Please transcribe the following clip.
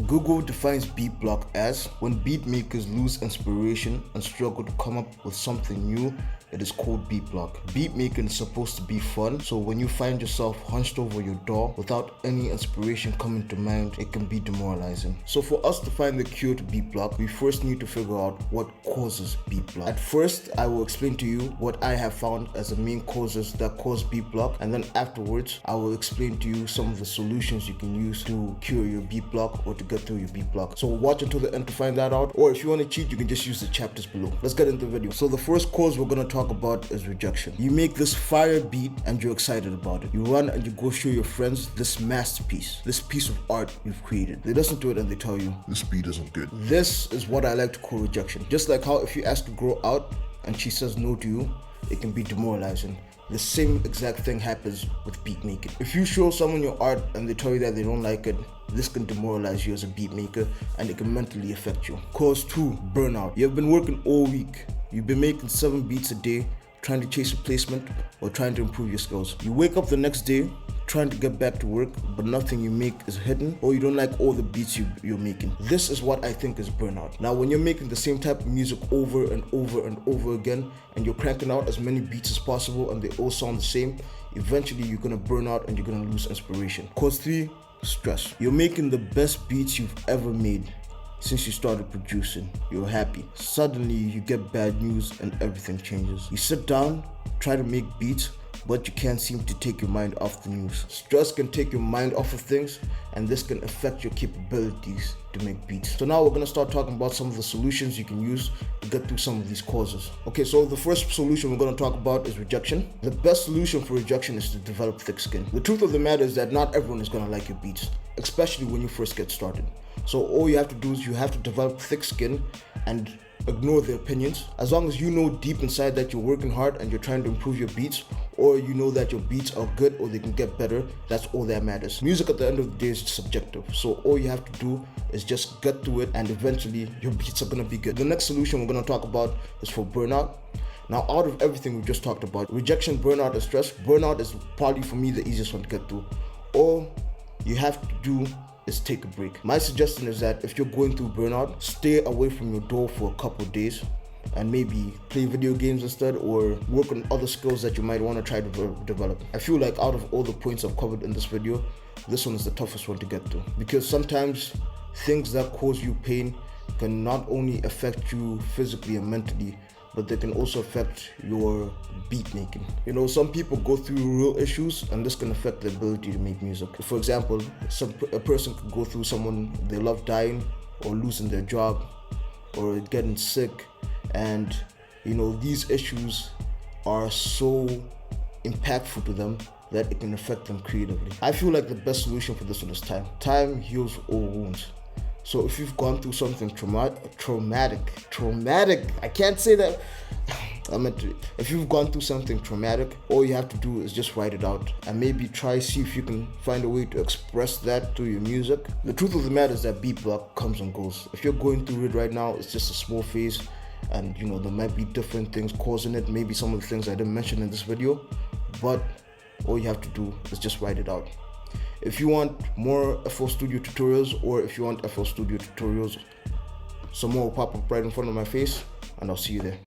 Google defines beat block as when beat makers lose inspiration and struggle to come up with something new. It is called beat block. Beat making is supposed to be fun, so when you find yourself hunched over your door without any inspiration coming to mind, it can be demoralizing. So for us to find the cure to beat block, we first need to figure out what causes beat block. At first, I will explain to you what I have found as the main causes that cause beat block, and then afterwards, I will explain to you some of the solutions you can use to cure your beat block or to get through your beat block. So watch until the end to find that out, or if you want to cheat, you can just use the chapters below. Let's get into the video. So the first cause we're going to talk about is rejection. You make this fire beat and you're excited about it. You run and you go show your friends this masterpiece, this piece of art you've created. They listen to it and they tell you, this beat isn't good. This is what I like to call rejection. Just like how if you ask a girl out and she says no to you, it can be demoralizing. The same exact thing happens with beat making. If you show someone your art and they tell you that they don't like it, this can demoralize you as a beat maker and it can mentally affect you. Cause 2, burnout. You've been working all week. You've been making 7 beats a day, trying to chase a placement or trying to improve your skills. You wake up the next day trying to get back to work, but nothing you make is hidden, or you don't like all the beats you're making. This is what I think is burnout. Now, when you're making the same type of music over and over and over again, and you're cranking out as many beats as possible and they all sound the same, eventually you're gonna burn out and you're gonna lose inspiration. Cause 3, stress. You're making the best beats you've ever made. Since you started producing, you're happy. Suddenly you get bad news and everything changes. You sit down, try to make beats, but you can't seem to take your mind off the news. Stress can take your mind off of things, and this can affect your capabilities to make beats. So now we're gonna start talking about some of the solutions you can use to get through some of these causes. Okay, so the first solution we're gonna talk about is rejection. The best solution for rejection is to develop thick skin. The truth of the matter is that not everyone is gonna like your beats, especially when you first get started. So all you have to do is you have to develop thick skin and ignore their opinions. As long as you know deep inside that you're working hard and you're trying to improve your beats, or you know that your beats are good or they can get better, that's all that matters. Music at the end of the day is subjective. So all you have to do is just get through it and eventually your beats are gonna be good. The next solution we're gonna talk about is for burnout. Now, out of everything we've just talked about, rejection, burnout, and stress, burnout is probably for me the easiest one to get through. All you have to do is take a break. My suggestion is that if you're going through burnout, stay away from your door for a couple of days and maybe play video games instead or work on other skills that you might want to try to develop. I feel like out of all the points I've covered in this video, this one is the toughest one to get through, because sometimes things that cause you pain can not only affect you physically and mentally, but they can also affect your beat making. You know, some people go through real issues and this can affect their ability to make music. For example, a person could go through someone they love dying or losing their job or getting sick, and you know, these issues are so impactful to them that it can affect them creatively. I feel like the best solution for this one is time. Time heals all wounds. So if you've gone through something traumatic, I can't say that. If you've gone through something traumatic, all you have to do is just write it out and maybe see if you can find a way to express that through your music. The truth of the matter is that beat block comes and goes. If you're going through it right now, it's just a small phase, and you know, there might be different things causing it, maybe some of the things I didn't mention in this video, but all you have to do is just write it out. If you want more FL Studio tutorials, or if you want FL Studio tutorials, some more will pop up right in front of my face, and I'll see you there.